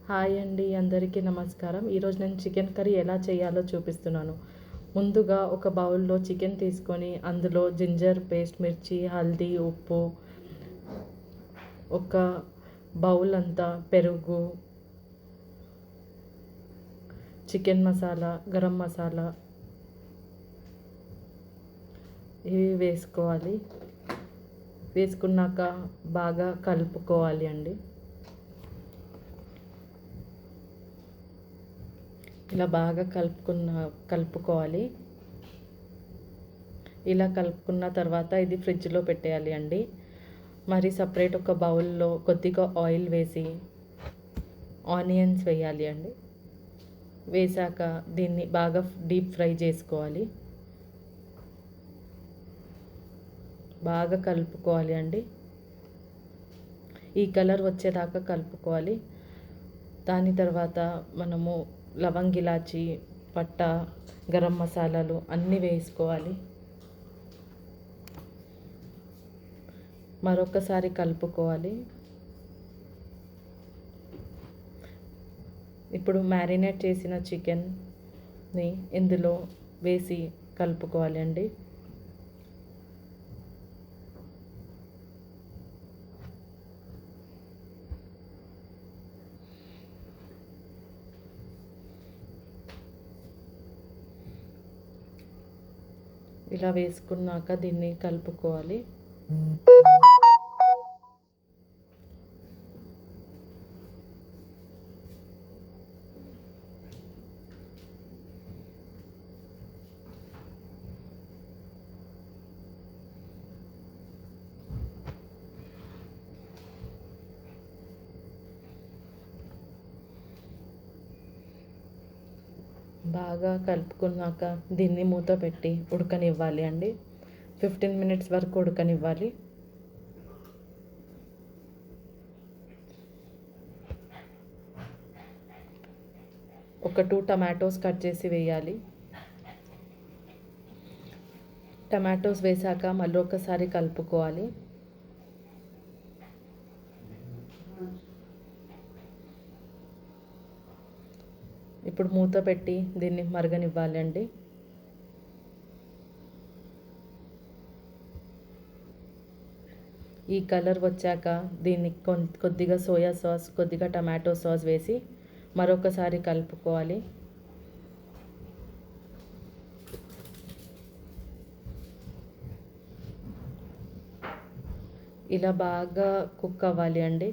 Hi అండి, అందరికీ నమస్కారం. ఈరోజు నేను చికెన్ కర్రీ ఎలా చేయాలో చూపిస్తున్నాను. ముందుగా ఒక బౌల్లో చికెన్ తీసుకొని అందులో జింజర్ పేస్ట్, మిర్చి, హల్దీ, ఉప్పు, ఒక బౌల్ అంతా పెరుగు, చికెన్ మసాలా, గరం మసాలా ఇవి వేసుకోవాలి. వేసుకున్నాక బాగా కలుపుకోవాలి అండి. ఇలా బాగా కలుపుకోవాలి. ఇలా కలుపుకున్న తర్వాత ఇది ఫ్రిడ్జ్లో పెట్టేయాలి అండి. మరి సపరేట్ ఒక బౌల్లో కొద్దిగా ఆయిల్ వేసి ఆనియన్స్ వేయాలి అండి. వేసాక దీన్ని బాగా డీప్ ఫ్రై చేసుకోవాలి. బాగా కలుపుకోవాలి అండి. ఈ కలర్ వచ్చేదాకా కలుపుకోవాలి. దాని తర్వాత మనము లవంగ్, ఇలాచి, పట్ట, గరం మసాలాలు అన్నీ వేసుకోవాలి. మరొకసారి కలుపుకోవాలి. ఇప్పుడు మ్యారినేట్ చేసిన చికెన్ని ఇందులో వేసి కలుపుకోవాలి అండి. ఇలా వేసుకున్నాక దీన్ని కలుపుకోవాలి. బాగా కలుపుకున్నాక దీన్ని మూత పెట్టి ఉడకనివ్వాలి అండి. 15 మినిట్స్ వరకు ఉడకనివ్వాలి. ఒక 2 టమాటోస్ కట్ చేసి వేయాలి. టమాటోస్ వేసాక మళ్ళీ ఒకసారి కలుపుకోవాలి. ఇప్పుడు మూత పెట్టి దీన్ని మరగనివ్వాలండి. ఈ కలర్ వచ్చాక దీన్ని కొద్దిగా సోయా సాస్, కొద్దిగా టమాటో సాస్ వేసి మరొకసారి కలుపుకోవాలి. ఇలా బాగా కుక్ అవ్వాలి అండి.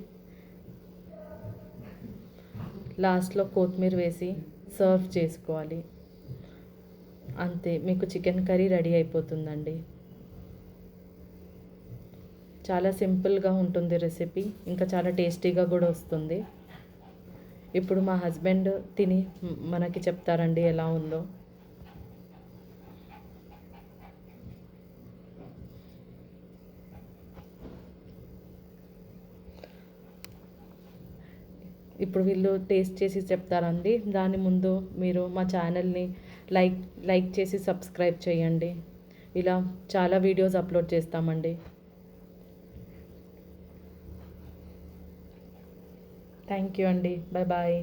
లాస్ట్లో కొత్తిమీర వేసి సర్వ్ చేసుకోవాలి. అంతే, మీకు చికెన్ కర్రీ రెడీ అయిపోతుందండి. చాలా సింపుల్గా ఉంటుంది రెసిపీ, ఇంకా చాలా టేస్టీగా కూడా వస్తుంది. ఇప్పుడు మా హస్బెండ్ తిని మనకి చెప్తారండి ఎలా ఉందో. ఇప్పుడు వీళ్ళు టేస్ట్ చేసి చెప్తారండి. దాని ముందు మీరు మా ఛానల్ని లైక్ చేసి సబ్స్క్రైబ్ చేయండి. ఇలా చాలా వీడియోస్ అప్లోడ్ చేస్తామండి. థ్యాంక్ యూ అండి. Bye bye.